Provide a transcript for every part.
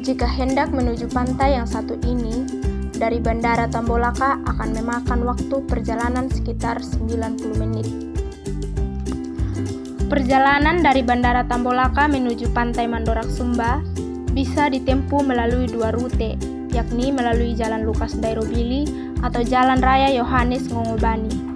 Jika hendak menuju pantai yang satu ini, dari Bandara Tambolaka akan memakan waktu perjalanan sekitar 90 menit. Perjalanan dari Bandara Tambolaka menuju Pantai Mandorak Sumba bisa ditempuh melalui dua rute, yakni melalui Jalan Lukas Dairobili atau Jalan Raya Yohanes Ngongobani.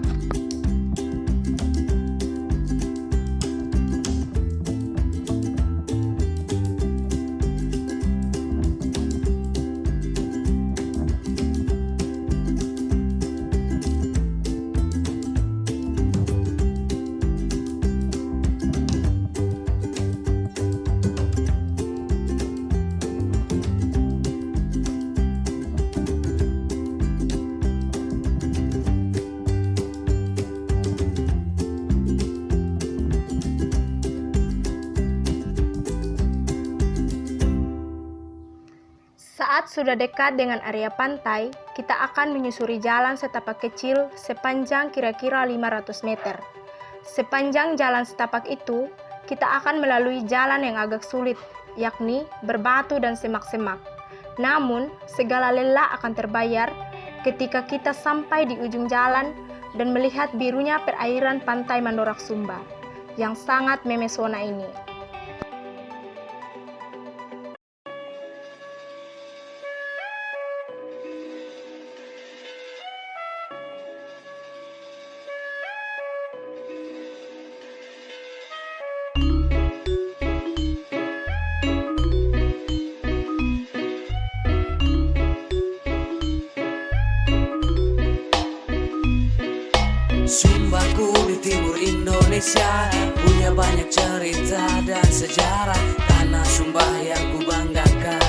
Saat sudah dekat dengan area pantai, kita akan menyusuri jalan setapak kecil sepanjang kira-kira 500 meter. Sepanjang jalan setapak itu, kita akan melalui jalan yang agak sulit, yakni berbatu dan semak-semak. Namun, segala lelah akan terbayar ketika kita sampai di ujung jalan dan melihat birunya perairan Pantai Mandorak Sumba yang sangat memesona ini. Sumbaku di timur Indonesia punya banyak cerita dan sejarah. Tanah Sumba yang ku banggakan,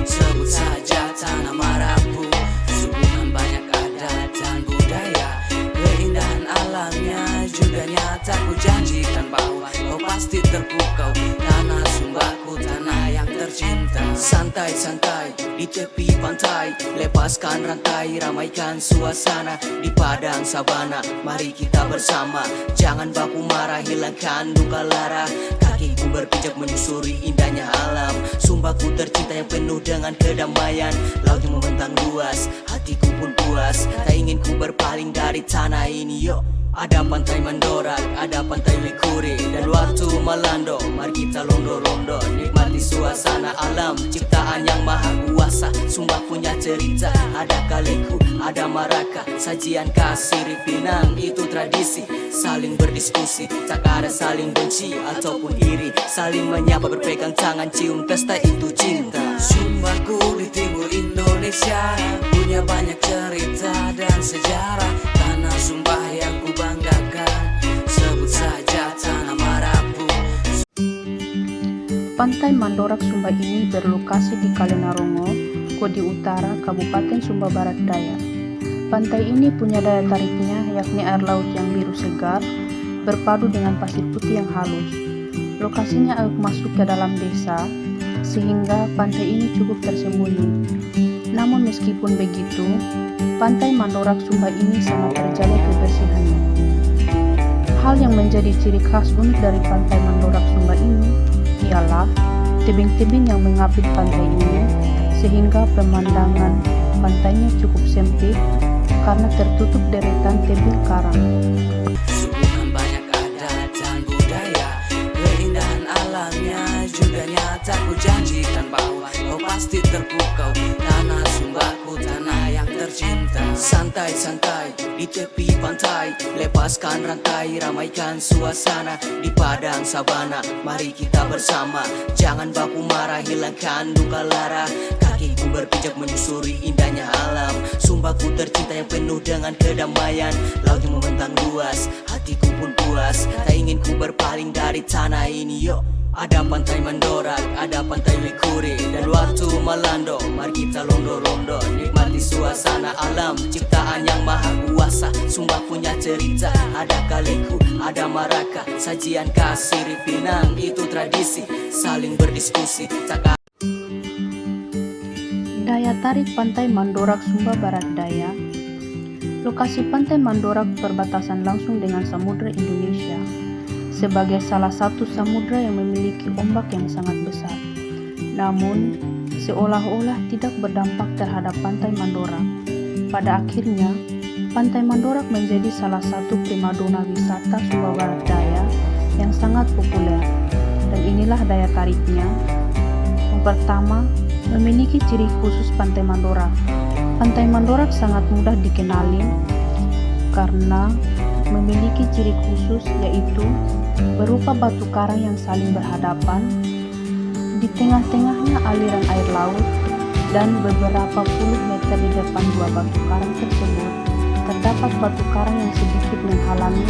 sebut saja Tanah Marapu. Suguhan banyak adat dan budaya, keindahan alamnya juga nyata. Ku janjikan bahwa kau pasti terpukau. Tanah Sumbaku, tanah yang tercinta. Santai-santai di tepi pantai, lepaskan rantai, ramaikan suasana di padang sabana. Mari kita bersama, jangan baku marah, hilangkan duka lara. Kakiku berpijak menyusuri indahnya alam. Sumbaku tercinta yang penuh dengan kedamaian. Laut yang membentang luas, hatiku pun puas. Tak ingin ku berpaling dari tanah ini, yo. Ada Pantai Mandorak, ada Pantai Likuri, dan waktu Malando. Mari kita londo-londo, nikmati suasana alam ciptaan yang maha kuasa. Sumba punya cerita, ada Kaleku, ada Maraka, sajian kasih Pinang. Itu tradisi, saling berdiskusi, tak ada saling benci ataupun iri. Saling menyapa, berpegang tangan, cium, pesta itu cinta. Sumbaku di timur Indonesia punya banyak cerita dan sejarah. Tanah Sumba yang ku banggakan, sebut saja Tanah Marapu. Pantai Mandorak Sumba ini berlokasi di Kalenarongo, Kodi Utara, Kabupaten Sumba Barat Daya. Pantai ini punya daya tariknya, yakni air laut yang biru segar, berpadu dengan pasir putih yang halus. Lokasinya agak masuk ke dalam desa, sehingga pantai ini cukup tersembunyi. Namun meskipun begitu, Pantai Mandorak Sumba ini sangat terjaga kebersihannya. Hal yang menjadi ciri khas unik dari Pantai Mandorak Sumba ini ialah tebing-tebing yang mengapit pantai ini, sehingga pemandangan pantainya cukup sempit karena tertutup deretan tebing karang. Suguhan banyak adat dan budaya, keindahan alamnya juga nyata. Ku janjikan bahwa kau pasti terpukau. Tanah Sumbaku, tanah yang tercinta. Santai-santai di tepi pantai, lepaskan rantai, ramaikan suasana di padang sabana. Mari kita bersama, jangan baku marah, hilangkan duka lara. Kakiku berpijak menyusuri indahnya alam. Sumbaku tercinta yang penuh dengan kedamaian. Laut yang membentang luas, hatiku pun puas. Tak ingin ku berpaling dari tanah ini, yo. Ada Pantai Mandorak, ada Pantai Likuri, dan waktu Malando. Mari kita londo-londo, nikmati suasana alam ciptaan yang maha kuasa. Sumba punya cerita, ada Kaleku, ada Maraka, sajian kasih Pinang. Itu tradisi, saling berdiskusi, tak. Daya tarik Pantai Mandorak Sumba Barat Daya. Lokasi Pantai Mandorak berbatasan langsung dengan Samudra Indonesia, sebagai salah satu samudra yang memiliki ombak yang sangat besar. Namun, seolah-olah tidak berdampak terhadap Pantai Mandorak. Pada akhirnya, Pantai Mandorak menjadi salah satu primadona wisata Sumba Barat Daya yang sangat populer. Dan inilah daya tariknya. Yang pertama, memiliki ciri khusus Pantai Mandorak. Pantai Mandorak sangat mudah dikenali karena memiliki ciri khusus, yaitu berupa batu karang yang saling berhadapan, di tengah-tengahnya aliran air laut, dan beberapa puluh meter di depan dua batu karang tersebut terdapat batu karang yang sedikit menghalangi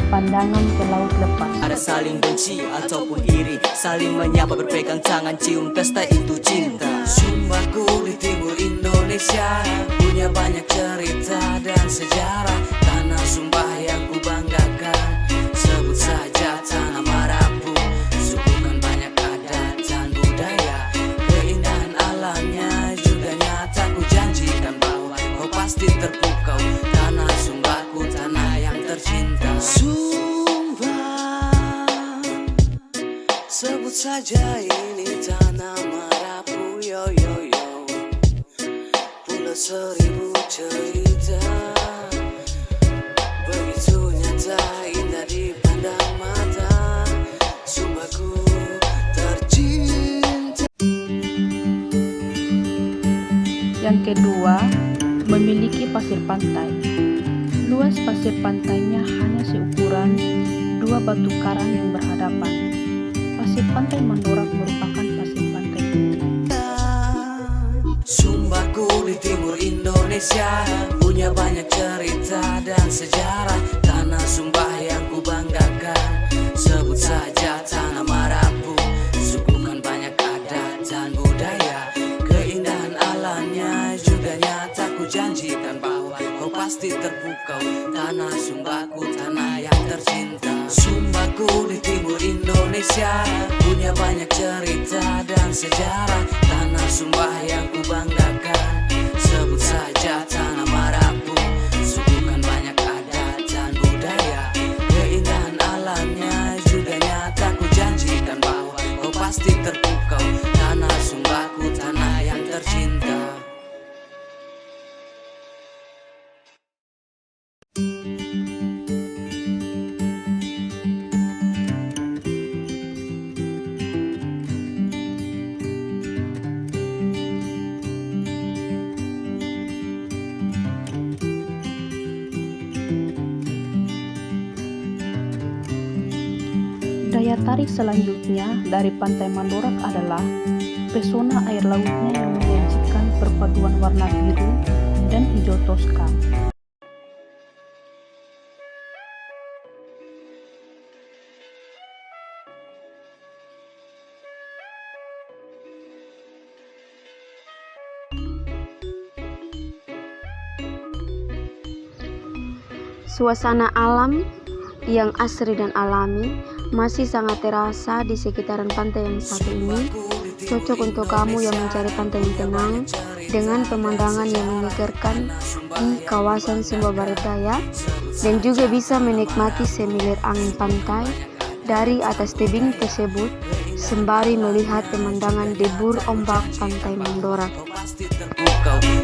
pandangan ke laut lepas. Ada saling benci ataupun iri, saling menyapa berpegang tangan, cium pesta itu cinta. Sumbaku di timur Indonesia punya banyak cerita dan sejarah. Tanah Sumba yang ku banggakan, sebut saja tanah Marapu. Suguhkan banyak adat dan budaya, keindahan alamnya juga nyata. Ku janjikan bahwa kau pasti terpukau. Tanah Sumbaku, tanah yang tercinta. Sumba, sebut saja ini tanah Marapu. Yo yo yo, Pulau Seribu cerita, begitu nyata, indah dipandang mata. Sumbaku tercinta. Yang kedua, memiliki pasir pantai. Luas pasir pantainya hanya seukuran dua batu karang yang berhadapan. Pasir Pantai Mandorak merupakan pasir pantai putih. Sumbaku di timur Indonesia punya banyak cerita dan sejarah. Tanah Sumba yang ku banggakan, sebut saja tanah Marapu. Suguhkan banyak adat dan budaya, keindahan alamnya juga nyata. Ku janjikan bahwa kau pasti terpukau. Tanah Sumbaku, tanah yang tercinta. Sumbaku di timur Indonesia punya banyak cerita dan sejarah. Tanah Sumba yang ku banggakan, sebut saja tanah Marapu. Suguhkan banyak adat dan budaya, keindahan alamnya juga nyata. Ku janjikan bahwa kau pasti terpukau. Tanah Sumbaku, tanah yang tercinta. Daya tarik selanjutnya dari Pantai Mandorak adalah pesona air lautnya yang menyajikan perpaduan warna biru dan hijau toska. Suasana alam yang asri dan alami masih sangat terasa di sekitaran pantai yang satu ini. Cocok untuk kamu yang mencari pantai yang tenang dengan pemandangan yang menyegarkan di kawasan Sumba Barat Daya, dan juga bisa menikmati semilir angin pantai dari atas tebing tersebut sembari melihat pemandangan debur ombak Pantai Mandorak.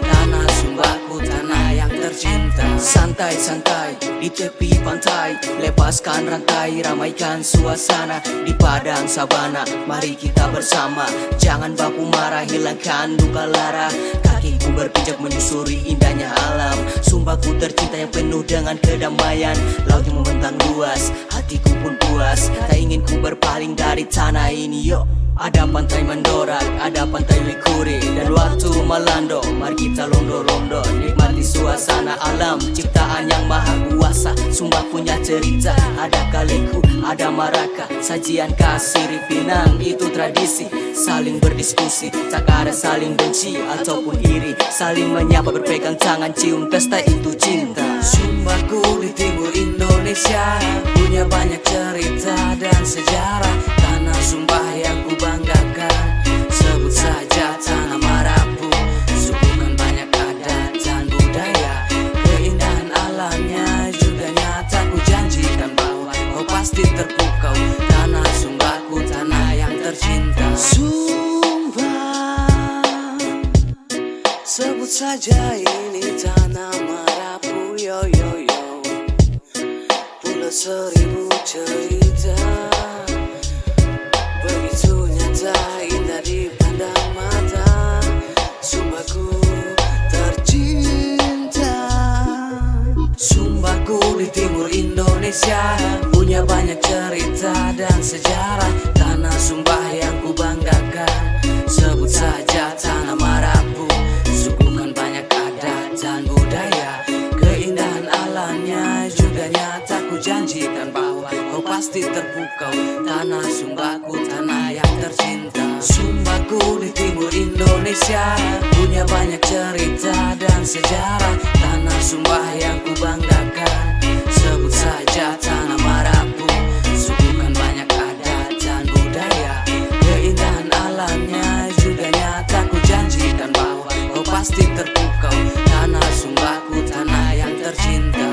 Tanah Sumbaku, tanah yang tercinta. Santai-santai di tepi pantai, lepaskan rantai, ramaikan suasana di padang sabana. Mari kita bersama, jangan baku marah, hilangkan duka lara. Kakiku berpijak menyusuri indahnya alam. Sumbaku tercinta yang penuh dengan kedamaian. Laut yang membentang luas, hatiku pun puas. Tak ingin ku berpaling dari tanah ini. Yo, ada Pantai Mandorak, ada Pantai Likuri, dan waktu Malando. Mari kita londo-londo, nikmati suasana alam ciptaan yang maha kuasa. Sumba punya cerita, ada Kaliku, ada Maraka, sajian kasih Pinang. Itu tradisi, saling berdiskusi, tak ada saling benci ataupun iri, saling menyapa berpegang tangan, cium pesta itu cinta. Sumbaku di timur Indonesia punya banyak cerita dan sejarah. Tanah Sumba yang ku banggakan, sebut saja tanah Marapu. Suguhkan banyak adat dan budaya, keindahan alamnya juga nyata. Ku janjikan bahwa kau pasti terpukau. Tanah Sumbaku, tanah yang tercinta. Sumba, saja ini tanah Marapu, yo yo yo. Pulau seribu cerita, begitu nyata, indah dipandang mata. Sumbaku tercinta, Sumbaku di timur Indonesia, punya banyak cerita dan sejarah. Tanah Sumba yang ku banggakan, sebut saja tanah Marapu. Suguhkan banyak adat dan budaya, keindahan alamnya juga nyata. Ku janjikan bahwa kau pasti terpukau. Tanah Sumbaku, tanah yang tercinta. Sumbaku di timur Indonesia, punya banyak cerita dan sejarah. Tanah Sumba yang ku banggakan, sebut saja tanah Marapu. Suguhkan banyak adat dan budaya, keindahan alamnya juga nyata. Ku janjikan bahwa kau pasti terpukau. Tanah Sumbaku, tanah yang tercinta.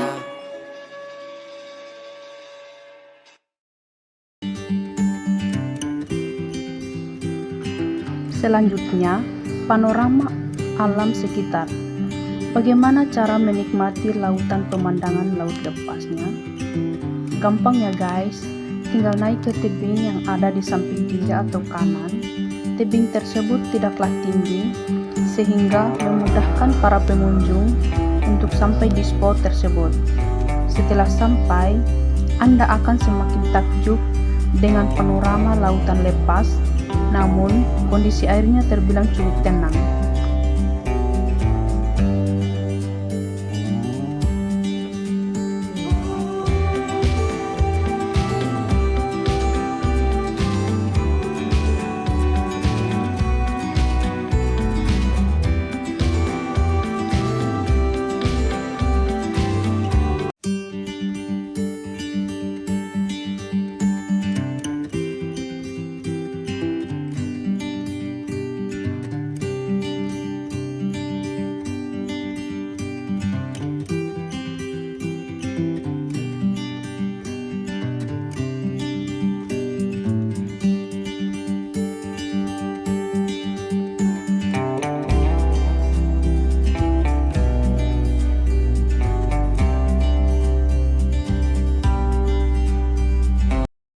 Selanjutnya, panorama alam sekitar. Bagaimana cara menikmati lautan pemandangan laut lepasnya? Gampang ya guys, tinggal naik ke tebing yang ada di samping kiri atau kanan. Tebing tersebut tidaklah tinggi, sehingga memudahkan para pengunjung untuk sampai di spot tersebut. Setelah sampai, Anda akan semakin takjub dengan panorama lautan lepas, namun kondisi airnya terbilang cukup tenang.